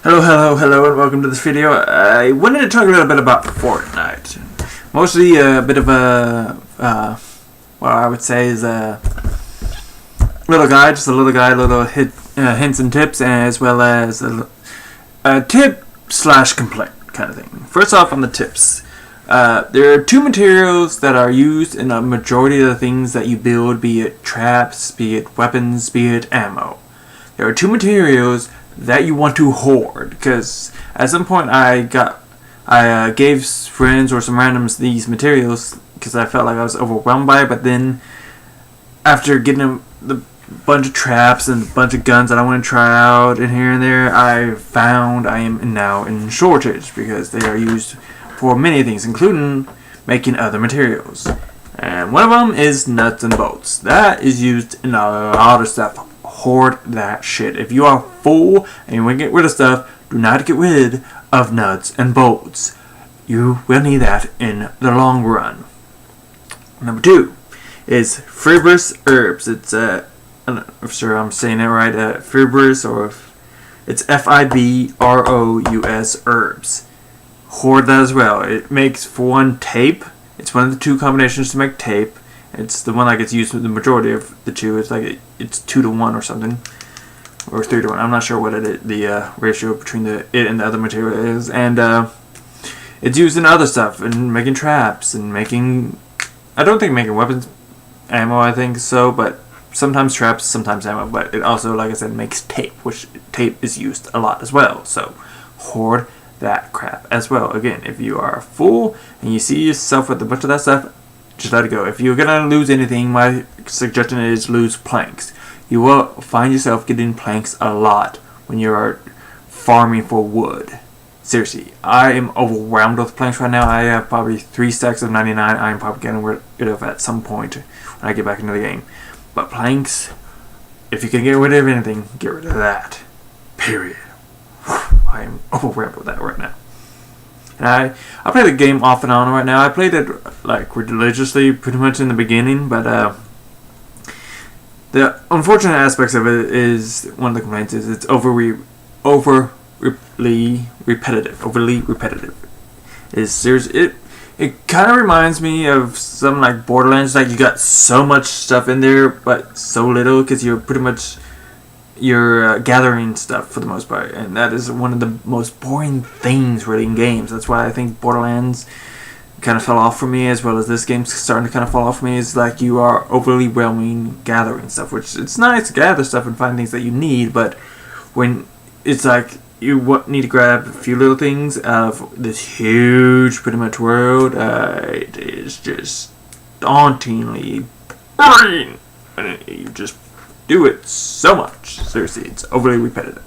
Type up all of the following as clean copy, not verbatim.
Hello, and welcome to this video. I wanted to talk a little bit about Fortnite. Mostly a bit of what I would say is a little guide, little hints and tips, as well as a tip/complaint kind of thing. First off, on the tips. There are two materials that are used in a majority of the things that you build, be it traps, be it weapons, be it ammo. There are two materials that you want to hoard, because at some point I gave friends or some randoms these materials because I felt like I was overwhelmed by it, but then after getting the bunch of traps and a bunch of guns that I want to try out and here and there, I found I am now in shortage because they are used for many things, including making other materials. And one of them is nuts and bolts. That is used in a lot of stuff. Hoard that shit. If you are full and you want to get rid of stuff, do not get rid of nuts and bolts. You will need that in the long run. Number two is fibrous herbs. It's I'm not sure I'm saying it right. Fibrous, or it's FIBROUS herbs. Hoard that as well. It makes, for one, tape. It's one of the two combinations to make tape. It's the one that gets used with the majority of the two. It's like it's 2-to-1 or something, or 3-to-1. I'm not sure what the ratio between it and the other material is. And it's used in other stuff, in making traps and making. I don't think making weapons, ammo. I think so, but sometimes traps, sometimes ammo. But it also, like I said, makes tape, which tape is used a lot as well. So hoard that crap as well. Again, if you are full and you see yourself with a bunch of that stuff, just let it go. If you're gonna lose anything, my suggestion is lose planks. You will find yourself getting planks a lot when you're farming for wood. Seriously, I am overwhelmed with planks right now. I have probably 3 stacks of 99 I'm probably getting rid of at some point when I get back into the game. But planks, if you can get rid of anything, get rid of that. Period. I am overwhelmed with that right now. And I play the game off and on right now. I played it like religiously pretty much in the beginning, but the unfortunate aspects of it is, one of the complaints is it's overly repetitive. It's serious. It kind of reminds me of some like Borderlands. Like, you got so much stuff in there, but so little, because you're pretty much gathering stuff for the most part, and that is one of the most boring things really in games. That's why I think Borderlands kind of fell off for me, as well as this game's starting to kind of fall off for me. Is like you are overly whelming gathering stuff, which it's nice to gather stuff and find things that you need, but when it's like you need to grab a few little things out of this huge pretty much world, it is just dauntingly boring, and you just do it so much. Seriously, it's overly repetitive.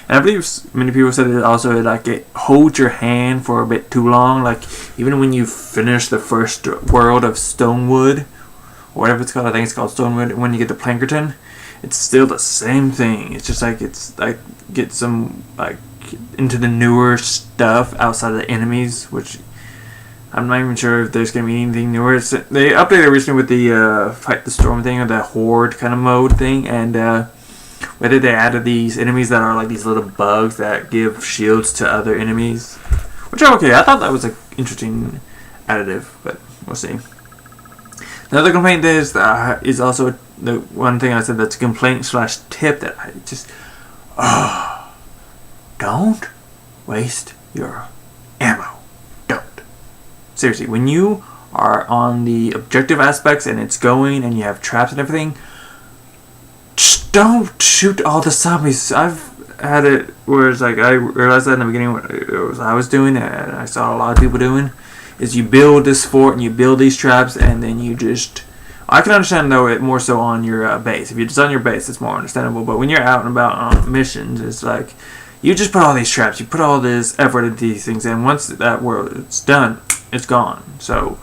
And I believe many people said it also, like, it holds your hand for a bit too long. Like, even when you finish the first world of Stonewood, or whatever it's called, I think it's called Stonewood, when you get to Plankerton, it's still the same thing. It's just like, it's like, get some, like, into the newer stuff outside of the enemies, which I'm not even sure if there's going to be anything newer. They updated recently with the Fight the Storm thing, or the Horde kind of mode thing, and whether they added these enemies that are like these little bugs that give shields to other enemies, which are okay. I thought that was an interesting additive, but we'll see. Another complaint is also the one thing I said that's a complaint/tip that I just, don't waste your ammo. Seriously, when you are on the objective aspects and it's going and you have traps and everything, just don't shoot all the zombies. I've had it where it's like, I realized that in the beginning, what I was doing, and I saw a lot of people doing, is you build this fort and you build these traps, and then you just, I can understand though it more so on your base. If you're just on your base, it's more understandable, but when you're out and about on missions, it's like, you just put all these traps, you put all this effort into these things, and once that world is done, it's gone. So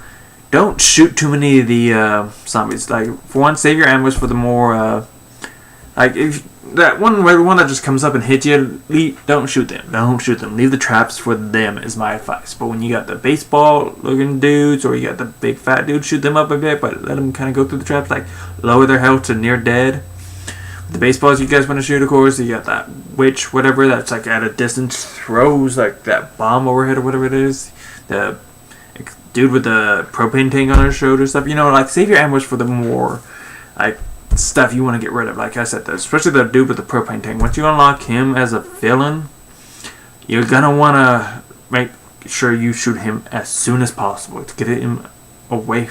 don't shoot too many of the zombies. Like, for one, save your ambush for the more like, if that one that just comes up and hits you, don't shoot them. Leave the traps for them, is my advice. But when you got the baseball looking dudes, or you got the big fat dudes, shoot them up a bit, but let them kind of go through the traps, like lower their health to near dead. The baseballs you guys want to shoot, of course, you got that witch, whatever, that's like at a distance, throws like that bomb overhead or whatever it is. The dude with the propane tank on his shoulder stuff, like save your ambush for the more like stuff you want to get rid of. Like I said, especially the dude with the propane tank. Once you unlock him as a villain, you're gonna want to make sure you shoot him as soon as possible to get him away,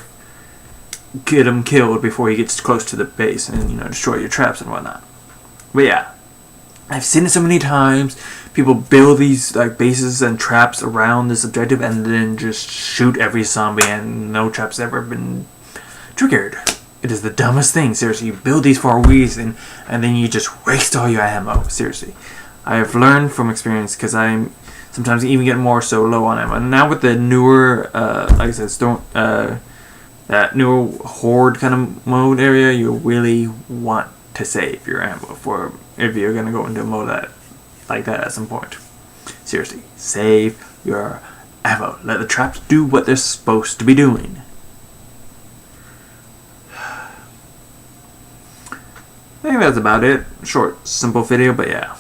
get him killed before he gets close to the base and destroy your traps and whatnot. But yeah, I've seen it so many times. People build these like bases and traps around this objective and then just shoot every zombie and no traps ever been triggered. It is the dumbest thing. Seriously, you build these for a reason and then you just waste all your ammo. Seriously, I have learned from experience because I'm sometimes even get more so low on ammo. And now with the newer, like I said, that newer horde kind of mode area, you really want to save your ammo for if you're gonna go into a mode like that at some point. Seriously, save your ammo. Let the traps do what they're supposed to be doing. I think that's about it. Short, simple video, but yeah.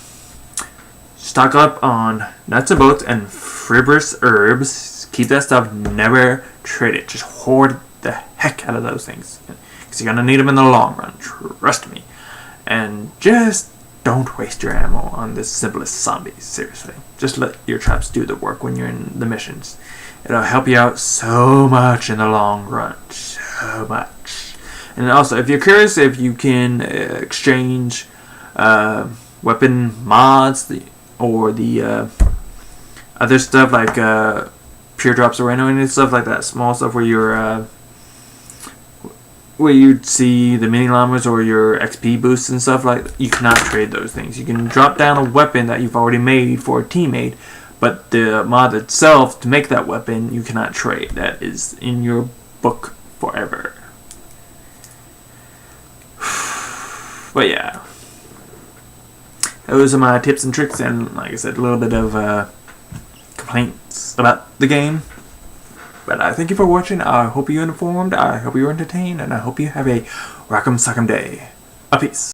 Stock up on nuts and bolts and fibrous herbs. Keep that stuff. Never trade it. Just hoard the heck out of those things, because you're gonna need them in the long run. Trust me. And just don't waste your ammo on the simplest zombies. Seriously, just let your traps do the work when you're in the missions. It'll help you out so much in the long run. So much. And also, if you're curious if you can exchange weapon mods or the other stuff like pure drops or and stuff like that, small stuff where you'd see the mini llamas or your XP boosts and stuff like that, you cannot trade those things. You can drop down a weapon that you've already made for a teammate, but the mod itself to make that weapon you cannot trade. That is in your book forever. But yeah, those are my tips and tricks, and like I said, a little bit of complaints about the game. But I thank you for watching. I hope you're informed, I hope you're entertained, and I hope you have a rock'em sock'em day. A peace.